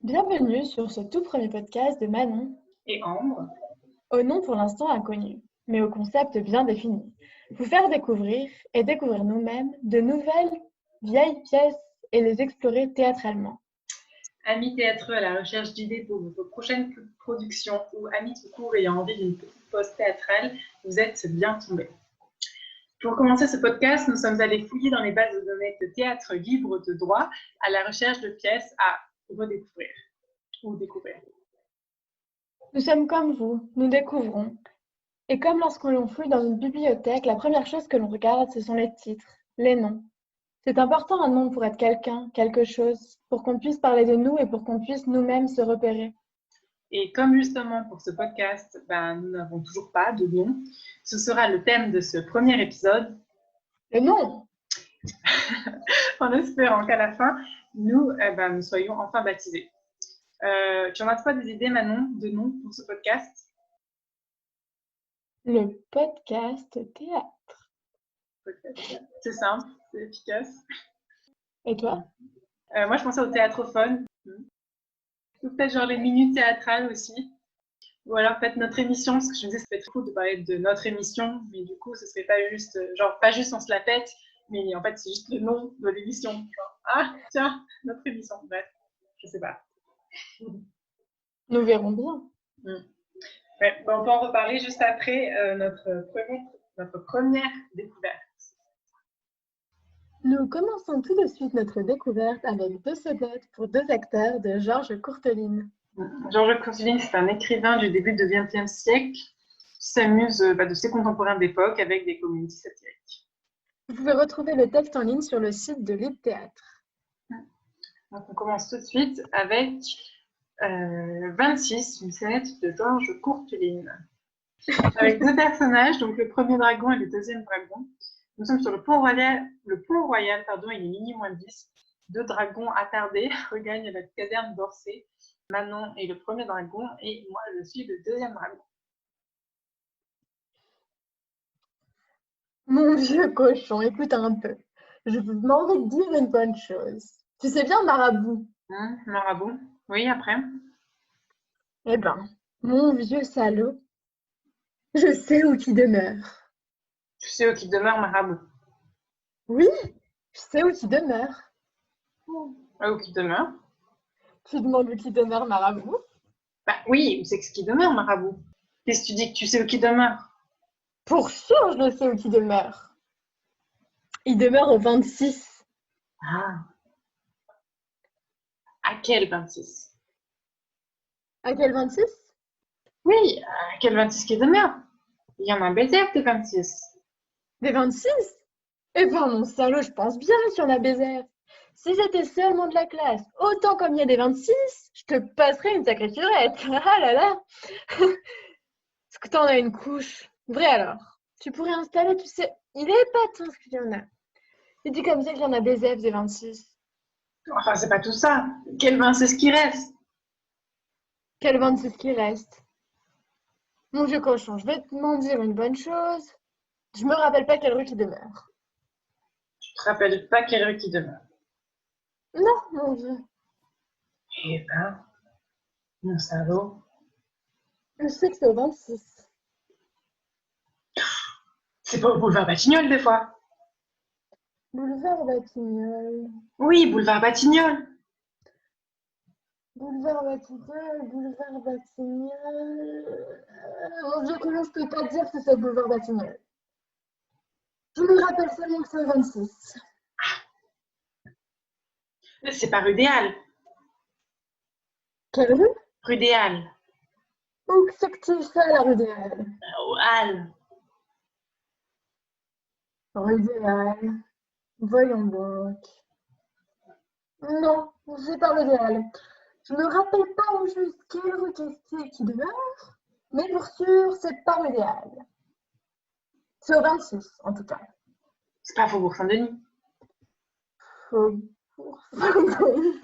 Bienvenue sur ce tout premier podcast de Manon, et Ambre. au nom pour l'instant inconnu, mais au concept bien défini. Vous faire découvrir et découvrir nous-mêmes de nouvelles vieilles pièces et les explorer théâtralement. Amis théâtreux à la recherche d'idées pour vos prochaines productions ou amis tout court ayant envie d'une petite pause théâtrale, vous êtes bien tombés. Pour commencer ce podcast, nous sommes allés fouiller dans les bases de données de théâtre libre de droit à la recherche de pièces à redécouvrir ou découvrir. Nous sommes comme vous, nous découvrons. Et comme lorsqu'on fouille dans une bibliothèque, la première chose que l'on regarde, ce sont les titres, les noms. C'est important un nom pour être quelqu'un, quelque chose, pour qu'on puisse parler de nous et pour qu'on puisse nous-mêmes se repérer. Et comme justement pour ce podcast, nous n'avons toujours pas de nom, ce sera le thème de ce premier épisode. Le nom. En espérant qu'à la fin, nous soyons enfin baptisés. Tu en as pas des idées, Manon, de nom pour ce podcast? Le podcast théâtre. C'est simple, c'est efficace. Et toi? Moi, je pensais au théâtrophone. Ou peut-être genre les minutes théâtrales aussi. Ou alors peut-être notre émission, parce que je me disais, ça serait très cool de parler de notre émission, mais du coup, ce serait pas juste, pas juste on se la pète, mais en fait, c'est juste le nom de l'émission. Genre, ah, tiens, notre émission. Bref, je sais pas. Nous verrons bien. Ouais, on peut en reparler juste après notre première découverte. Nous commençons tout de suite notre découverte avec 2 sonates pour 2 acteurs de Georges Courteline. Georges Courteline, c'est un écrivain du début du XXe siècle qui s'amuse de ses contemporains d'époque avec des comédies satiriques. Vous pouvez retrouver le texte en ligne sur le site de Libre Théâtre. Donc on commence tout de suite avec 26, une scénette de Georges Courteline. Avec 2 personnages, donc le premier dragon et le deuxième dragon. Nous sommes sur le pont royal, il est minuit moins 10. 2 dragons attardés regagnent la caserne d'Orsay. Manon est le premier dragon et moi je suis le deuxième dragon. Mon vieux cochon, écoute un peu. Je m'en vais te dire une bonne chose. Tu sais bien Marabout? Marabout. Oui, après. Eh ben, mon vieux salaud, je sais où tu demeures. Tu sais où qui demeure Marabout? Oui, je sais où tu demeures. Où qui demeure? Tu demandes où qui demeure Marabout? Oui, où c'est que ce qui demeure Marabout? Qu'est-ce que tu dis que tu sais où qui demeure? Pour sûr, je le sais où qui demeure. Il demeure au 26. Ah. À quel 26? À quel 26? Oui, à quel 26 qui demeure? Il y en a un baiser des 26. Des 26? Eh ben, mon salaud, je pense bien qu'il y en a baiser. Si j'étais seulement de la classe, autant comme il y a des 26, je te passerais une sacrée furette. Ah là là. Est-ce que t'en as une couche? Vrai alors. Tu pourrais installer, tu sais, il est épatant ce qu'il y en a. Il dit comme ça qu'il y en a des F des 26. Enfin, c'est pas tout ça. Quel 26 qui reste? Quel 26 qui reste? Mon vieux cochon, je vais te m'en dire une bonne chose. Je me rappelle pas quelle rue qui demeure. Tu te rappelles pas quelle rue qui demeure? Non, mon vieux. Eh ben, mon salaud. Je sais que c'est au 26. C'est pas au boulevard Batignolles, des fois? Boulevard Batignolles. Oui, boulevard Batignolles. Boulevard Batignolles, boulevard Batignolles. Mon vieux cochon, je peux pas dire que c'est boulevard Batignolles. Je me rappelle seulement que c'est au 26. C'est pas rue des Halles. Quelle rue? Rue des Halles. Où c'est que tu fais la rue des Halles? Aux Halles. Rue des Halles. Voyons donc. Non, c'est pas rue des Halles. Je me rappelle pas au juste quelle rue c'est qui demeure, mais pour sûr, c'est pas rue des Halles. C'est au 26, en tout cas. C'est pas Faubourg Saint-Denis. Faubourg Saint-Denis.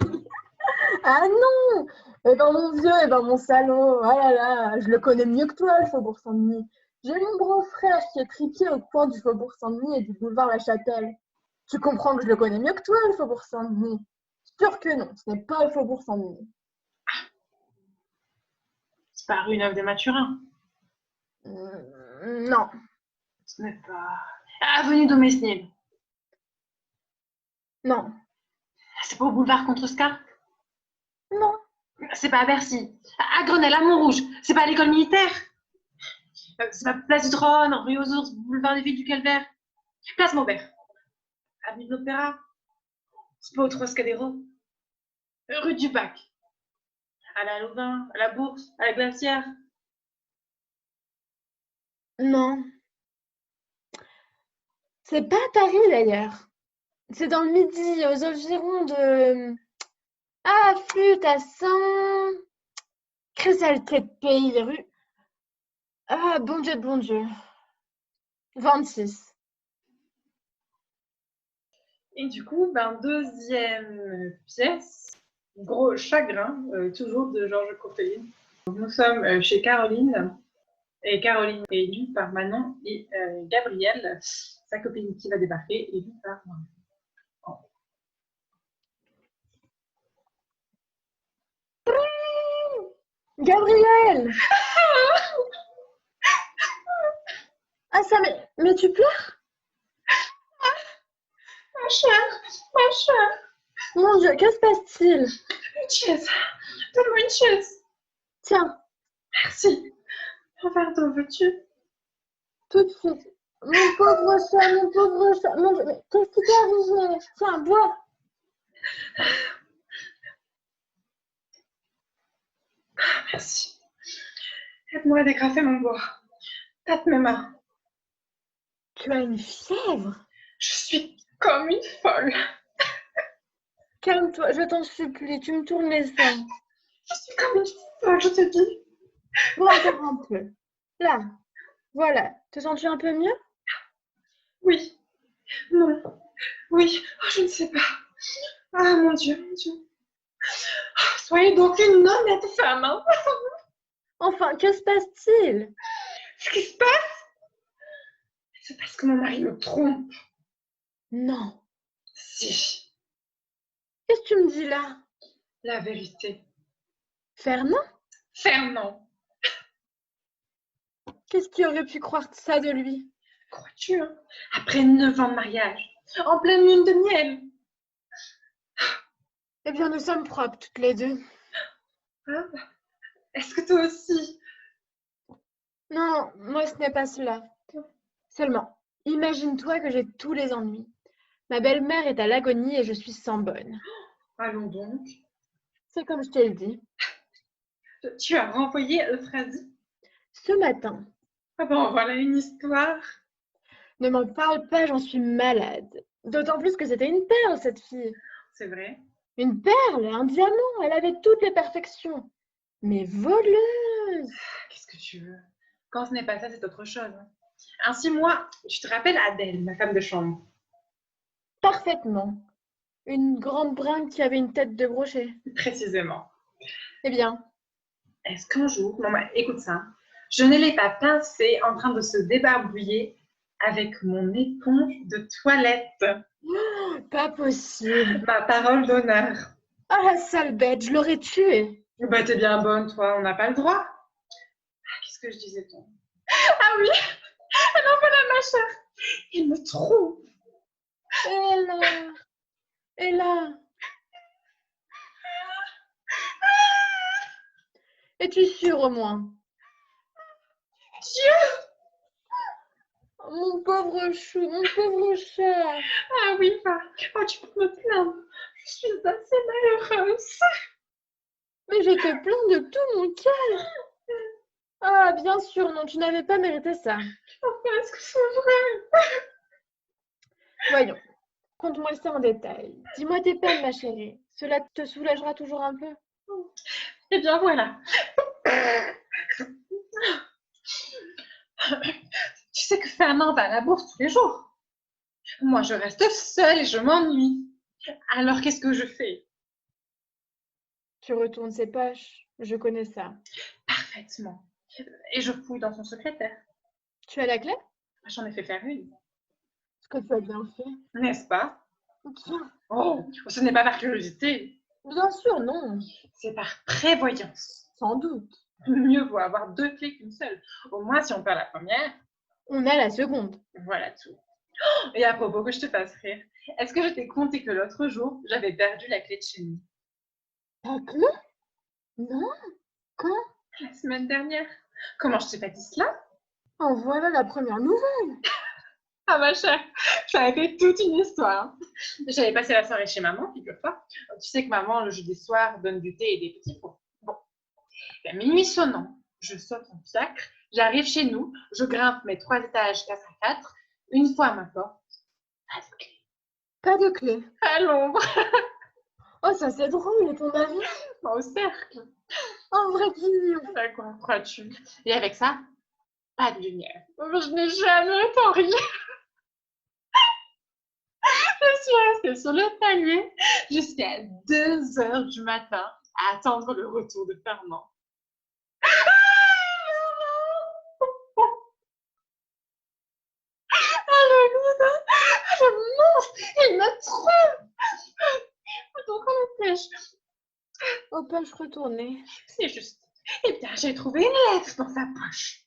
Ah non! Eh ben mon vieux, eh ben mon salaud, ah là là, je le connais mieux que toi, le Faubourg Saint-Denis. J'ai mon grand frère qui est tripier au coin du Faubourg Saint-Denis et du boulevard La Chapelle. Tu comprends que je le connais mieux que toi, le Faubourg Saint-Denis? Sûr que non, ce n'est pas le Faubourg Saint-Denis. C'est pas rue Neuve des Mathurins. Non. Ce n'est pas... Avenue Domesnil. Non. C'est pas au boulevard Contrescarpe. Non. C'est pas à Bercy. À Grenelle, à Montrouge. C'est pas à l'école militaire. C'est pas Place du Trône, rue aux Ours, boulevard des Filles du Calvaire. Place Maubert. Avenue de l'Opéra. C'est pas au Trocadéro. Rue du Bac. À la Louvain, à la Bourse, à la Glacière. Non. C'est pas à Paris d'ailleurs. C'est dans le Midi, aux environs de... Ah, flûte à Saint... Chrysalté de pays, rue... Ah, bon Dieu, bon Dieu. 26. Et du coup, deuxième pièce, Gros Chagrin, toujours de Georges Courteline. Nous sommes chez Caroline, et Caroline est lue par Manon et Gabrielle, sa copine qui va débarquer, est lue par moi. Gabrielle! Ah, ça, mais tu pleures? Ma chère, Mon Dieu, que se passe-t-il? une chaise, donne-moi une chaise. Tiens, Merci. Un verre d'eau, veux-tu? tout de suite. Mon pauvre chat, mon Dieu, mais qu'est-ce qui t'est arrivé? Tiens, bois. Merci. Aide-moi à dégrafer mon bois. Tâte mes mains. Tu as une fièvre? Je suis comme une folle. Calme-toi, je t'en supplie, tu me tournes les seins. Je suis comme une folle, je te dis. Bon, encore un peu. Là, voilà. Te sens-tu un peu mieux? Oui. Non. Oui. Oh, je ne sais pas. Ah, mon Dieu, mon Dieu. Oh, soyez donc une honnête femme, hein. Enfin, que se passe-t-il? Ce qui se passe, c'est parce que mon mari me trompe. Non. Si. Qu'est-ce que tu me dis là? La vérité. Fernand? Fernand. Qu'est-ce qui aurait pu croire ça de lui? Crois-tu, hein? Après 9 ans de mariage, en pleine lune de miel. Eh bien, nous sommes propres toutes les deux. Hein? Est-ce que toi aussi? Non, moi ce n'est pas cela. Seulement, imagine-toi que j'ai tous les ennuis. Ma belle-mère est à l'agonie et je suis sans bonne. Allons donc. C'est comme je te le dis. Tu as renvoyé Euphrasie? Ce matin, Ah bon, voilà une histoire. ne m'en parle pas, j'en suis malade. D'autant plus que c'était une perle, cette fille. C'est vrai. Une perle, un diamant, elle avait toutes les perfections. Mais voleuse! Qu'est-ce que tu veux? Quand ce n'est pas ça, c'est autre chose. Ainsi, moi, tu te rappelles Adèle, ma femme de chambre? Parfaitement. Une grande brinque qui avait une tête de brochet. Précisément. Eh bien, Est-ce qu'un jour, non, mais écoute ça, hein, je ne l'ai pas pincée en train de se débarbouiller avec mon éponge de toilette? pas possible. Ma parole d'honneur. Ah, la sale bête, je l'aurais tuée. Bah, t'es bien bonne, toi, on n'a pas le droit. Ah, qu'est-ce que je disais, toi? Ah oui, alors voilà, ma chère, il me trompe. Et là, et là. Es-tu sûre au moins? Dieu! Mon pauvre chou, mon pauvre chat. Ah oui, bah, oh, tu peux me plaindre. Je suis assez malheureuse. Mais je te plains de tout mon cœur. Ah, bien sûr, non, tu n'avais pas mérité ça. Enfin, est-ce que c'est vrai? Voyons, conte-moi ça en détail. Dis-moi tes peines, ma chérie. Cela te soulagera toujours un peu. Eh bien, voilà. Tu sais que Fernand va à la bourse tous les jours. Moi, je reste seule et je m'ennuie. Alors, qu'est-ce que je fais? Tu retournes ses poches, je connais ça. Parfaitement. Et je fouille dans son secrétaire. Tu as la clé? J'en ai fait faire une. Ce que tu as bien fait. N'est-ce pas? Tiens, Oh, ce n'est pas par curiosité. bien sûr, non. C'est par prévoyance. Sans doute. Mieux vaut avoir 2 clés qu'une seule. Au moins, si on perd la première, On a la seconde. voilà tout. Et à propos, que je te fasse rire, est-ce que je t'ai conté que l'autre jour, j'avais perdu la clé de chez nous? La clé? Non? Quand? La semaine dernière. Comment je t'ai pas dit cela? En voilà la première nouvelle. Ah ma chère, ça a été toute une histoire. Hein. J'avais passé la soirée chez maman, figure-toi. Tu sais que maman, le jeudi soir, donne du thé et des petits pots. Bon, à minuit sonnant, je saute en fiacre, j'arrive chez nous, je grimpe mes 3 étages 4 à 4, une fois à ma porte, pas de clé. Pas de clé. À l'ombre, Oh, ça c'est drôle, et ton mari? au cercle. En vrai guignol. À quoi crois-tu? Et avec ça, pas de lumière. Je n'ai jamais autant ri. Je suis restée sur le palier jusqu'à 2 heures du matin à attendre le retour de Fernand. Le monstre, il me trouve. Donc on empêche. Aux poches retournées. C'est juste. Eh bien, j'ai trouvé une lettre dans sa poche.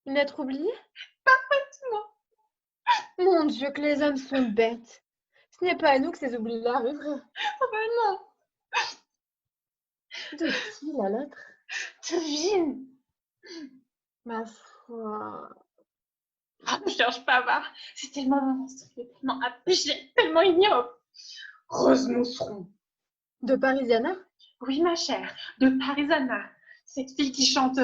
Une lettre oubliée? Parfaitement. Mon Dieu, que les hommes sont bêtes. Ce n'est pas à nous que ces oublis-là arriveraient. Oh ben non. De qui la lettre? Devine. Ma foi. Ah, ne cherche pas à voir. C'est tellement monstrueux, tellement abject, tellement ignoble. Rose Mousseron. De Parisiana? Oui, ma chère, de Parisana. Cette fille qui chante.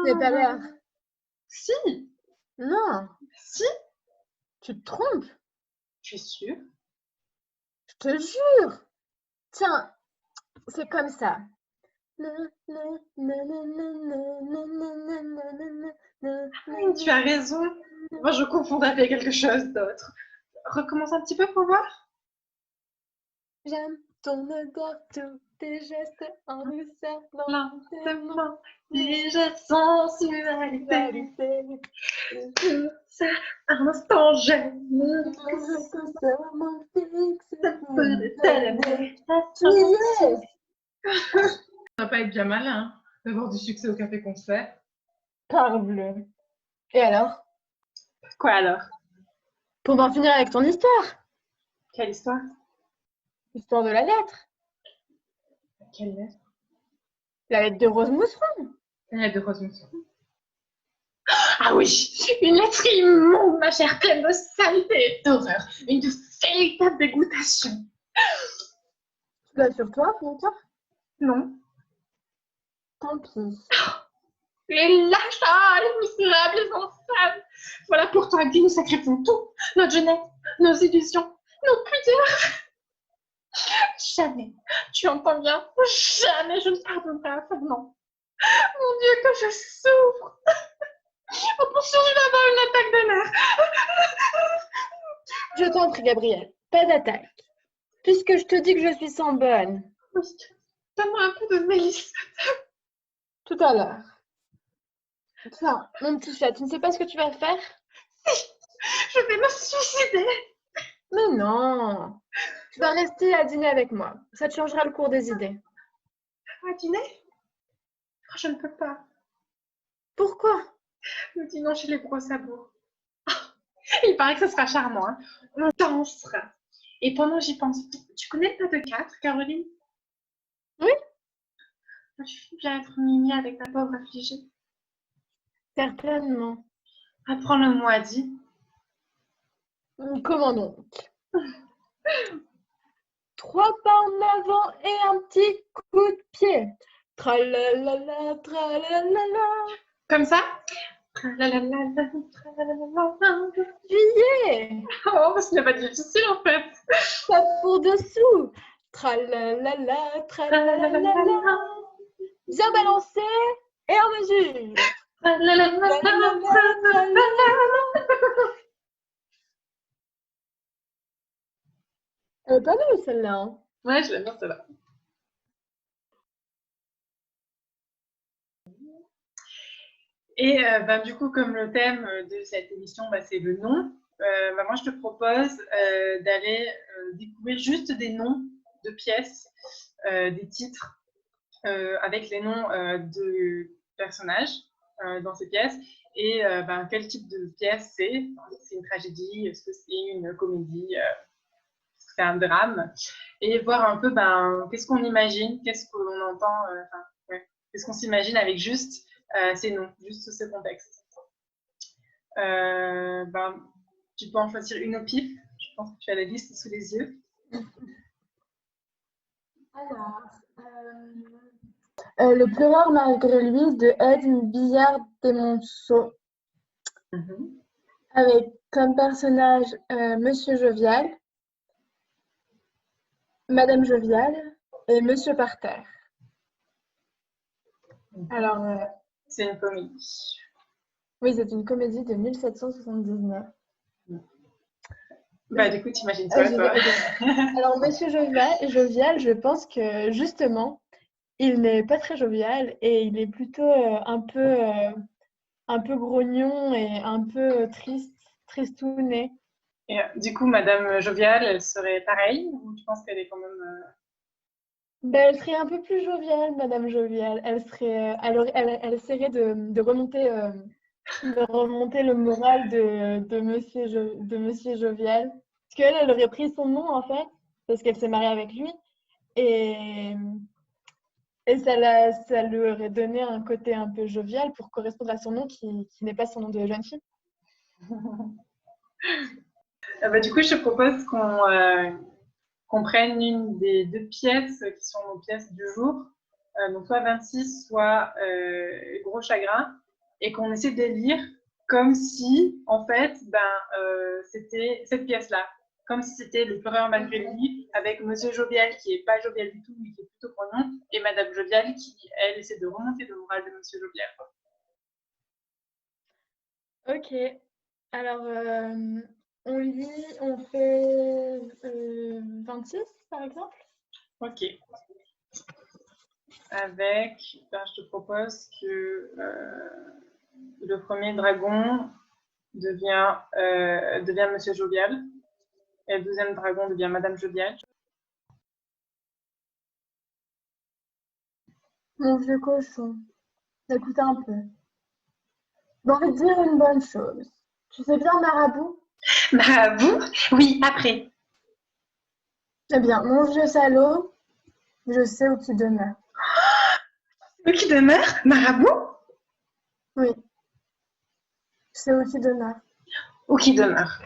C'est pas l'air. Si, Non, si, tu te trompes. tu es sûre? Je te jure. Tiens, c'est comme ça. Tu as raison. Moi, je confondais avec quelque chose d'autre. Recommence un petit peu pour voir. J'aime ton odeur, tous tes gestes en douceur, Lentement, déjà sensualité. Tout ça, un instant, j'aime. Ça peut déterminer. Tu y es. Ça va pas être bien malin hein, d'avoir du succès au café-concert. Parbleu. Et alors? Quoi alors? Pour en finir avec ton histoire. Quelle histoire? L'histoire de la lettre. Quelle lettre? La lettre de Rose Mousseron. La lettre de Rose Mousseron. Ah oui, une lettre immonde, ma chère, pleine de saleté et d'horreur. Une véritable dégoûtation. Tu l'as sur toi, Bianca? Non. Tant pis. Les lâchards, les misérables, les infâmes. Voilà pourtant à qui nous sacrifions tout. Notre jeunesse, nos illusions, nos pudeurs. Jamais, tu entends bien, jamais je ne pardonnerai à Fernand. Mon Dieu, que je souffre. On poursuit d'avoir une attaque de nerfs. Je t'en prie, Gabrielle, pas d'attaque. Puisque je te dis que je suis sans bonne. Oui, donne-moi un peu de mélisse. Tout à l'heure. Tiens, mon petit chat, tu ne sais pas ce que tu vas faire? Si, je vais me suicider. Mais non. Tu vas rester à dîner avec moi. Ça te changera le cours des idées. À dîner? Oh, je ne peux pas. Pourquoi? Le dimanche chez les gros sabots. Il paraît que ce sera charmant. Hein. On dansera. Et pendant j'y pense, tu connais le pas de 4, Caroline? Oui, Tu veux bien être mimi avec ta pauvre affligée. certainement. Apprends-le-moi, dis. Comment donc? 3 pas en avant et un petit coup de pied. Tralalala, tralalala. Comme ça? Tralalala, tralalala. Tu y es. Oh, ce n'est pas difficile en fait. Pas pour dessous. Tralalala, tralalala. Bien balancé et en mesure. Tralalala, tralalala. Elle est pas mal celle-là. Hein. Ouais, je l'aime bien celle-là. Et du coup, comme le thème de cette émission, c'est le nom, moi, je te propose d'aller découvrir juste des noms de pièces, des titres avec les noms de personnages dans ces pièces et quel type de pièce c'est. Est-ce que c'est une tragédie? Est-ce que c'est une comédie? Est-ce que c'est un drame? Et voir un peu qu'est-ce qu'on imagine, qu'est-ce qu'on entend, qu'est-ce qu'on s'imagine avec juste ces noms, juste ce contexte. Tu peux en choisir une au pif. Je pense que tu as la liste sous les yeux. Alors, le pleureur malgré lui de Edme Billard-Desmonceaux, avec comme personnage Monsieur Jovial, Madame Jovial et Monsieur par terre. Alors, c'est une comédie. Oui, c'est une comédie de 1779. Du coup, t'imagines-toi, toi. Alors, Monsieur Jovial, je pense que justement, il n'est pas très jovial et il est plutôt un peu grognon et un peu tristounet. Et du coup, Madame Jovial, elle serait pareille ou tu penses qu'elle est quand même... Elle serait un peu plus joviale, Madame Jovial. Elle essaierait de remonter le moral de Monsieur Jovial. Parce qu'elle, elle aurait pris son nom, en fait, parce qu'elle s'est mariée avec lui. Et ça lui aurait donné un côté un peu jovial pour correspondre à son nom qui n'est pas son nom de jeune fille. Du coup, je te propose qu'on prenne une des deux pièces qui sont nos pièces du jour, donc soit 26, soit Gros Chagrin, et qu'on essaie de lire comme si, en fait, c'était cette pièce-là. Comme si c'était le pleureur malgré lui, avec Monsieur Jovial qui n'est pas jovial du tout, mais qui est plutôt grognon, et Madame Jovial qui, elle, essaie de remonter le moral de Monsieur Jovial. Ok. Alors, on fait 26, par exemple? Ok. Avec, je te propose que le premier dragon devient Monsieur Jovial et le deuxième dragon devient Madame Jovial. Mon vieux cochon, écoute un peu. J'ai envie de dire une bonne chose. Tu sais bien Marabout? Marabout? Oui, après. Eh bien, mon vieux salaud, je sais où tu demeures. Où qui demeure? Marabout? Oui, je sais où tu demeures. Où qui demeure?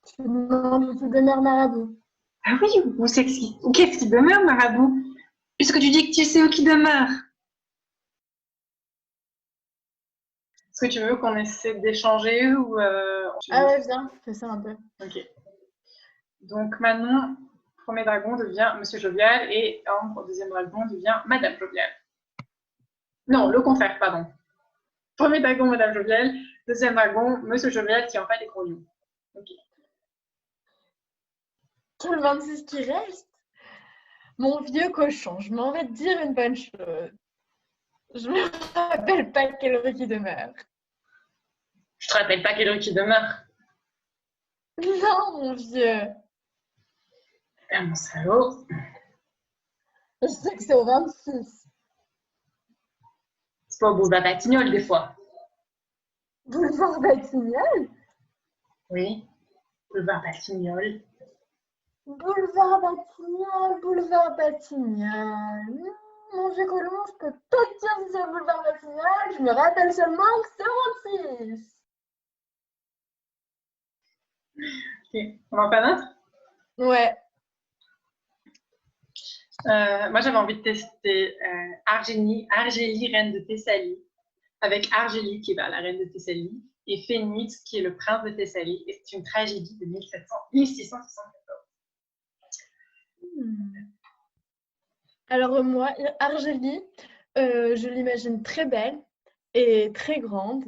Tu me demandes où tu demeures, Marabout. Ah oui, où qu'est-ce qui demeure, Marabout? Puisque tu dis que tu sais où qui demeure. Est-ce que tu veux qu'on essaie d'échanger ou Ah ouais, viens, fais ça un peu. Ok. Donc Manon, premier dragon devient Monsieur Jovial et Ambre, deuxième dragon, devient Madame Jovial. Non, le contraire, pardon. Premier dragon, Madame Jovial, deuxième dragon, Monsieur Jovial qui en fait est grognon. Ok. Quel 26 qui reste? Mon vieux cochon, je m'en vais te dire une bonne chose. Je me rappelle pas quelle rue qui demeure. Je te rappelle pas quelle rue qui demeure. Non, mon vieux. Ah, mon salaud. Je sais que c'est au 26. C'est pas au boulevard Batignolles, des fois. Boulevard Batignolles? Oui, boulevard Batignolles. Boulevard Batignolles. Mon vieux colon, je peux pas te dire si c'est le boulevard Batignolles. Je me rappelle seulement que c'est au 26. Ok, on en fait un autre? Ouais. Moi, j'avais envie de tester Argélie, reine de Thessalie, avec Argélie qui est la reine de Thessalie, et Phénix qui est le prince de Thessalie, et c'est une tragédie de 1674. Alors moi, Argélie, je l'imagine très belle et très grande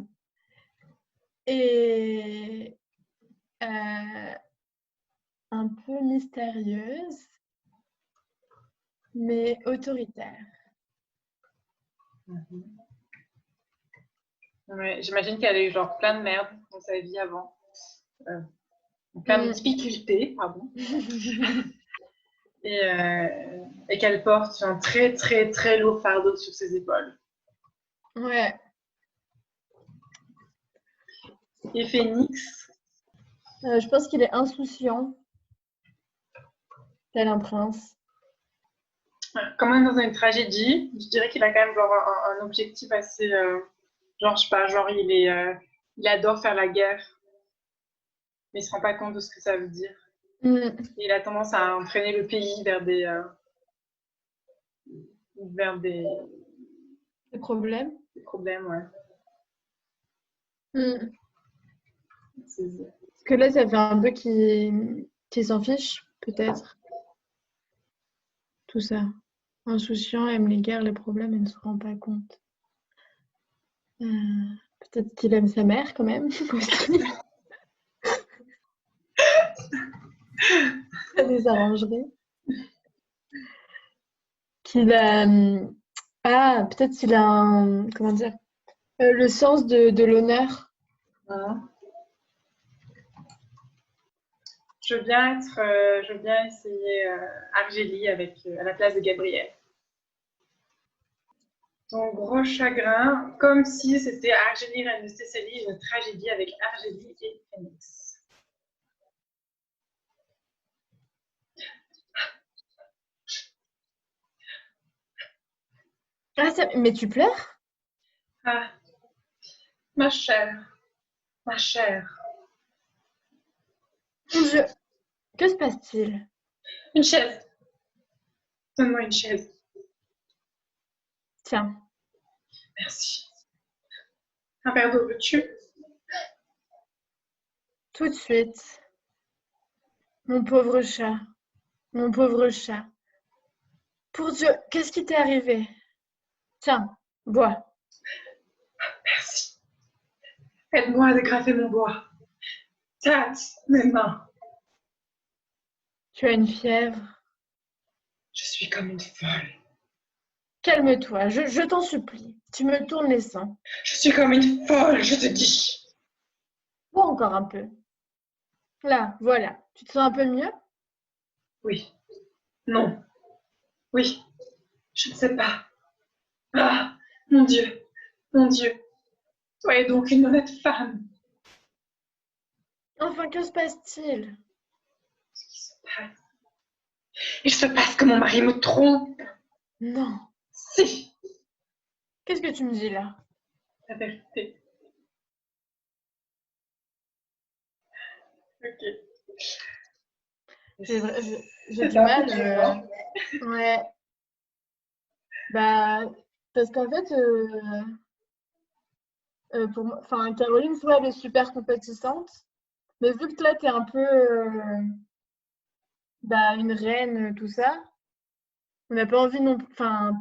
et un peu mystérieuse, mais autoritaire. Ouais, j'imagine qu'elle a eu genre plein de merde dans sa vie avant. Plein de difficultés, pardon. Et qu'elle porte un très très très lourd fardeau sur ses épaules. Ouais. Et Phénix, Je pense qu'il est insouciant, tel un prince. comme même dans une tragédie, je dirais qu'il a quand même genre un objectif assez, genre je sais pas, genre il adore faire la guerre, mais il se rend pas compte de ce que ça veut dire. Mm. Et il a tendance à entraîner le pays vers Des problèmes. des problèmes, ouais. Mm. C'est- Parce que là, ça fait un peu qu'il s'en fiche, peut-être. Tout ça. Insouciant, aime les guerres, les problèmes et ne se rend pas compte. Peut-être qu'il aime sa mère quand même aussi. Ça les arrangerait. Qu'il a. Ah, peut-être qu'il a un. Comment dire? Le sens de l'honneur. Hein. Je veux bien essayer Argélie à la place de Gabriel. Ton gros chagrin, comme si c'était Argélie, reine de Thessalie, une tragédie avec Argélie et Phénix. Ah, mais tu pleures? Ah, ma chère, ma chère. Mon Dieu, que se passe-t-il? Une chaise. Donne-moi une chaise. Tiens, Merci. Un verre d'eau, veux-tu? tout de suite. Mon pauvre chat, mon pauvre chat. Pour Dieu, qu'est-ce qui t'est arrivé? Tiens, bois. Merci. Aide-moi à dégrafer mon bois. Tâte mes mains. Tu as une fièvre. Je suis comme une folle. Calme-toi, je t'en supplie. Tu me tournes les seins. Je suis comme une folle, je te dis. Bois encore un peu. Là, voilà. Tu te sens un peu mieux? Oui. Non. Oui. Je ne sais pas. Ah, mon Dieu. Mon Dieu. Soyez donc une honnête femme. Enfin, que se passe-t-il? Ce qui se passe. Il se passe que mon mari me trompe. Non. Si. Qu'est-ce que tu me dis là? La vérité. Ok. J'ai du un mal. peu dur. Ouais. Bah, parce qu'en fait, pour moi, enfin, Caroline, soit elle est super compétissante, mais vu que là, t'es un peu bah, une reine, tout ça, on n'a pas envie non plus. Enfin,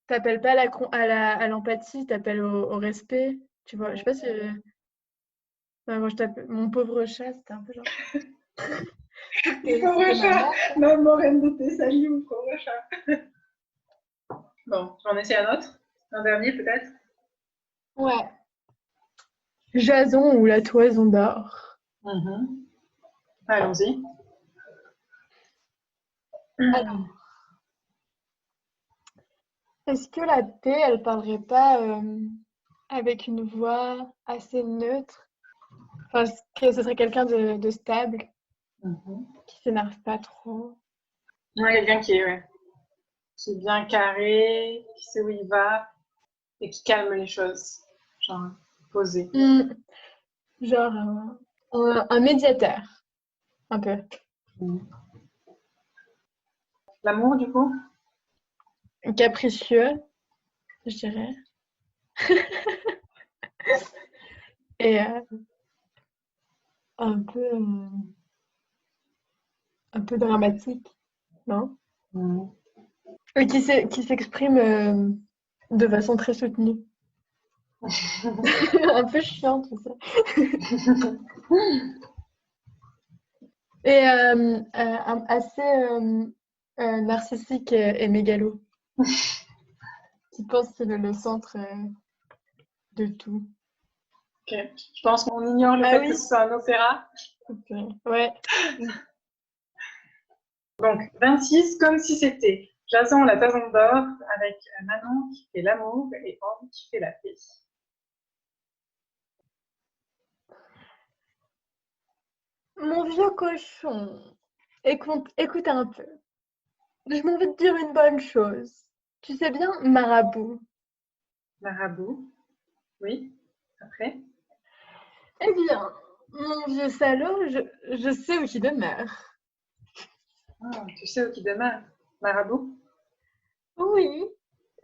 t'appelles pas à l'empathie, t'appelles au respect. Tu vois, je sais pas si. Enfin, moi, je t'appelle mon pauvre chat, c'était un peu genre. Mon pauvre C'était ma chat. mère. Maman reine de Thessalie, mon pauvre chat. Bon, j'en essaie un autre. Un dernier peut-être. Ouais. Jason ou la toison d'or. Allons-y. Alors, est-ce que la paix, elle parlerait pas avec une voix assez neutre? Enfin, est-ce que ce serait quelqu'un de stable, qui s'énerve pas trop? Ouais, quelqu'un qui est bien carré, qui sait où il va et qui calme les choses. Genre, posé. Genre un médiateur, un peu. L'amour, du coup? Capricieux, je dirais. Et un peu, un peu dramatique, non? Et qui s'exprime de façon très soutenue. Un peu chiant, tout ça. Et assez narcissique et mégalo, qui pense qu'il est le centre de tout. Ok. Je pense qu'on ignore le Ah fait oui. que ce soit un opéra. Ok. Ouais. Donc, 26, comme si c'était Jason la Toison d'Or avec Manon qui fait l'amour et Anne qui fait la paix. Mon vieux cochon, écoute un peu. Je m'en vais te dire une bonne chose. Tu sais bien, marabout. Marabout. Oui. Après. Eh bien, mon vieux salaud, je sais où il demeure. Ah, tu sais où qui demeure. Marabout. Oui,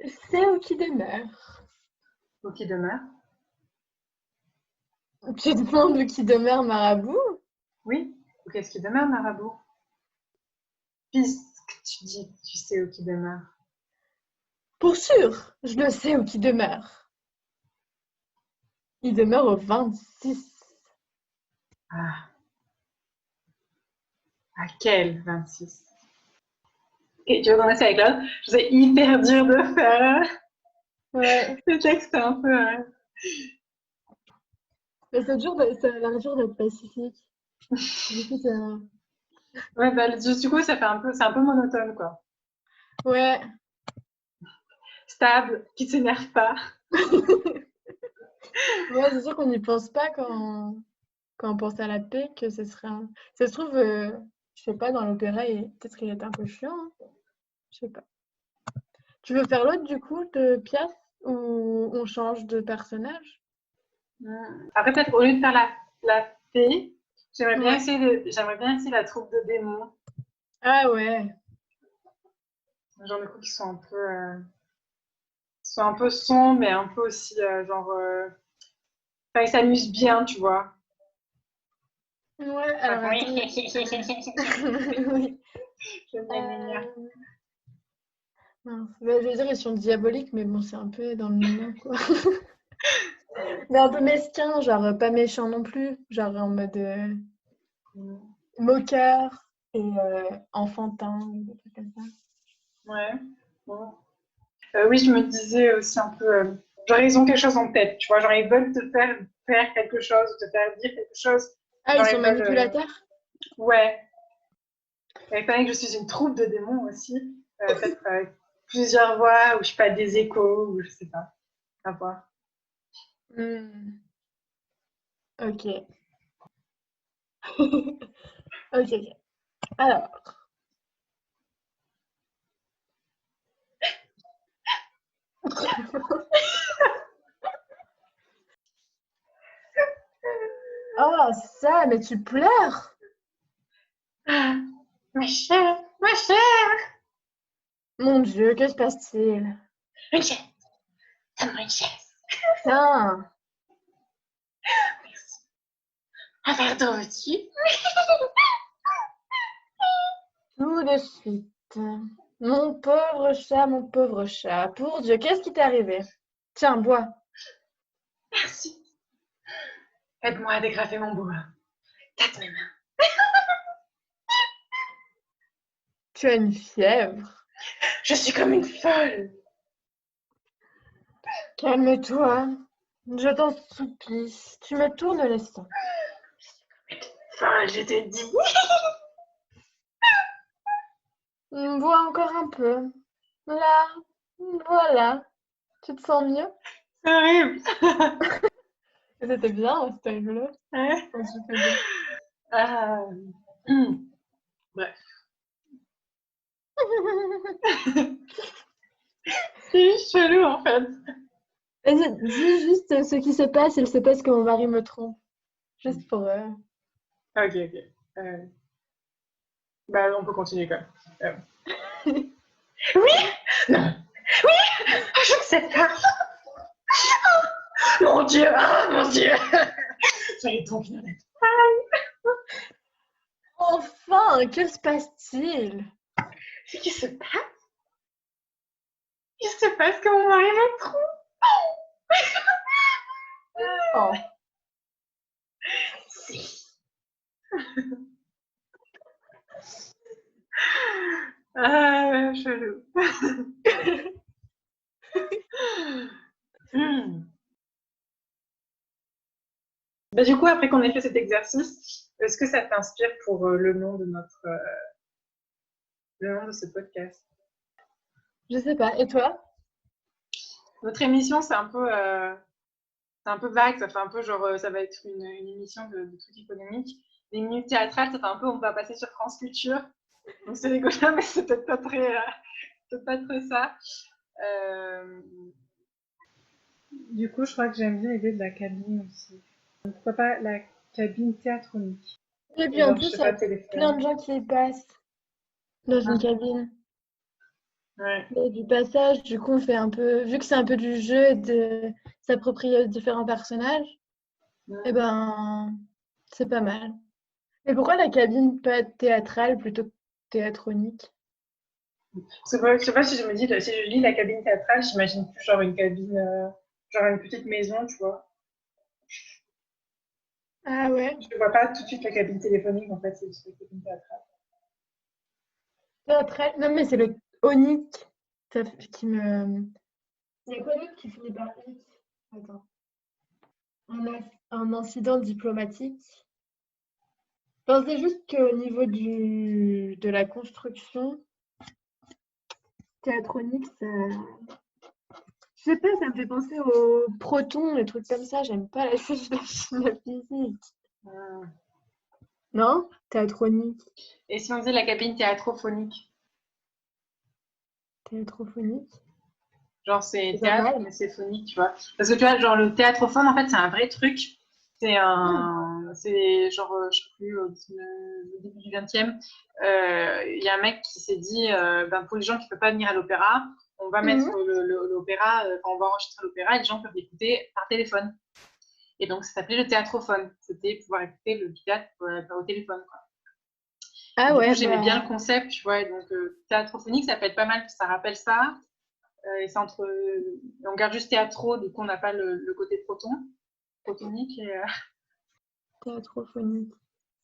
je sais où il demeure. Où qui demeure. Tu demandes où qui demeure marabout? Oui. Où qu'est-ce qui demeure, Marabout? Puisque tu dis que tu sais où qui demeure. Pour sûr, je le sais où qui demeure. Il demeure au 26. Ah, à quel 26? Ok, tu veux commencer avec l'autre? C'est hyper dur de faire. Ouais, Le texte est un peu. mais ça a l'air dur d'être pacifique. Du coup, Ouais, bah, du coup, ça fait un peu, c'est un peu monotone, quoi. ouais. Stable, qui s'énerve pas. Ouais, c'est sûr qu'on n'y pense pas quand on pense à la paix, que ce serait un... Ça se trouve, je sais pas, dans l'opéra, peut-être qu'il est un peu chiant, hein. Je sais pas. Tu veux faire l'autre, du coup, de pièce, ou on change de personnage? Après, peut-être au lieu de faire la fée, Ouais. j'aimerais bien essayer la troupe de démons. Ah ouais. Genre des coups qui sont un peu sombres, mais un peu aussi, enfin, ils s'amusent bien, tu vois. Ouais, alors Oui, attends. Oui. j'aime bien Nénia. Euh, mince. Bah, je veux dire, ils sont diaboliques, mais bon, c'est un peu dans le nom, quoi. Mais un peu mesquin, genre pas méchant non plus, genre en mode moqueur et enfantin, des trucs comme ça. Ouais. Bon. Oui, je me disais aussi un peu, genre ils ont quelque chose en tête, tu vois, genre ils veulent te faire quelque chose, te faire dire quelque chose, Ah, ils genre sont ils veulent, manipulateurs? ouais. Et étant donné que je suis une troupe de démons aussi, peut-être plusieurs voix, ou je sais pas, des échos, ou je sais pas, à voir. Hmm, ok. Ok, ok. Alors. Oh, ça, mais tu pleures? Ah, ma chère, Mon Dieu, que se passe-t-il? une chaise, donne-moi une chaise, Tiens, merci. Un verre d'eau aussi. tout de suite. Mon pauvre chat. Pour Dieu, qu'est-ce qui t'est arrivé? Tiens, bois. Merci. Aide-moi à dégrafer mon bois. Tâte mes mains. Tu as une fièvre. Je suis comme une folle. Calme-toi. Je t'en supplie. Tu me tournes les sangs. Folle, je te dis. Bois encore un peu. Là, voilà. Tu te sens mieux? C'est horrible. C'était bien, c'était rigolo. Ouais. Quand tu faisais. Ah, bref. C'est juste chelou en fait. Vas-y, dis juste ce qui se passe, il se passe que mon mari me trompe. Juste pour... Ok, ok. Euh, Bah, on peut continuer quand même. Oui. Non. Je ne sais pas. Mon Dieu, ah, mon Dieu. Soyez donc honnête. Enfin, que se passe-t-il? Ce qui se passe, il se passe que mon mari me trompe. Oh. Si. Ah, chelou. Bah, du coup, après qu'on ait fait cet exercice, est-ce que ça t'inspire pour le nom de le nom de ce podcast? Je sais pas. Et toi? Notre émission, c'est un peu vague, ça fait un peu genre, ça va être une émission de trucs économiques. Les minutes théâtrales, ça fait un peu, on va passer sur France Culture. Donc c'est rigolo, mais c'est peut-être pas très ça. Du coup, je crois que j'aime bien l'idée de la cabine aussi. Donc, pourquoi pas la cabine théatronique? Et puis Et en genre, je plus, sais il y a pas, plein de téléphone. gens qui y passent dans une Ah, cabine. ouais. Et du passage, du coup, on fait un peu, vu que c'est un peu du jeu et de s'approprier différents personnages, eh ben, c'est pas mal. Et pourquoi la cabine pas théâtrale plutôt que théatronique? Parce que, je sais pas si je me dis, si je lis la cabine théâtrale, j'imagine plus genre une cabine, genre une petite maison, tu vois. Ah ouais, Je ne vois pas tout de suite la cabine téléphonique, en fait, c'est juste la cabine théâtrale. théâtrale. Non, mais c'est le onique qui me. Il y a quoi d'autre qui finit par ic? Attends. Un incident diplomatique. Enfin, c'est juste qu'au niveau de la construction théatronique, ça. Je sais pas, ça me fait penser aux protons, les trucs comme ça. J'aime pas la physique. Ah. Non? Théatronique, Et si on faisait la cabine théâtrophonique? théâtrophonique, Genre, c'est c'est pas théâtre, mal. mais c'est phonique, tu vois. Parce que tu vois, genre, le théâtrophone, en fait, c'est un vrai truc. Hmm. C'est genre, je sais plus, au début du 20e, il y a un mec qui s'est dit, ben, pour les gens qui ne peuvent pas venir à l'opéra, on va mettre Mhm. l'opéra, quand on va enregistrer l'opéra, et les gens peuvent l'écouter par téléphone. Et donc, ça s'appelait le théâtrophone. C'était pouvoir écouter le théâtre au téléphone, quoi. Et Ah du coup, ouais, j'aimais bien le bah. concept, tu vois. Et donc, théâtrophonique, ça peut être pas mal, ça rappelle ça. Et c'est entre. On garde juste théâtro, du coup, on n'a pas le côté protonique. Et, Théâtrophonique.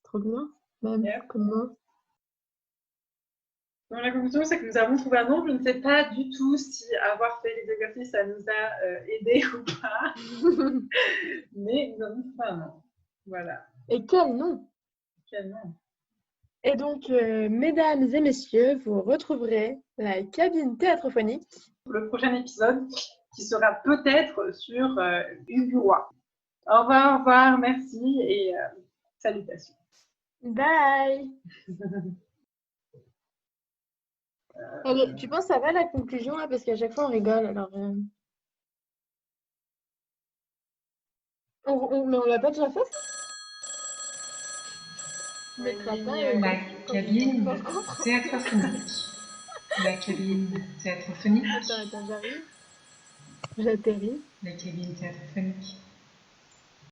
Trop bien, même, yeah. comme mot. Donc, la conclusion, c'est que nous avons trouvé un nom. Je ne sais pas du tout si avoir fait les exercices, ça nous a aidés ou pas. Mais nous avons trouvé un nom. Voilà. Et quel nom! Quel nom? Et donc, mesdames et messieurs, vous retrouverez la cabine théâtrophonique. Le prochain épisode qui sera peut-être sur Hugues Roy. Au revoir, merci et salutations. Bye! Allez, tu penses que ça va la conclusion là? Parce qu'à chaque fois on rigole, alors. Mais on l'a pas déjà fait? Tu mettras pas La quand on cabine va comprendre. théâtrophonique. La cabine théâtrophonique. Attends, j'arrive. J'atterris. La cabine théâtrophonique.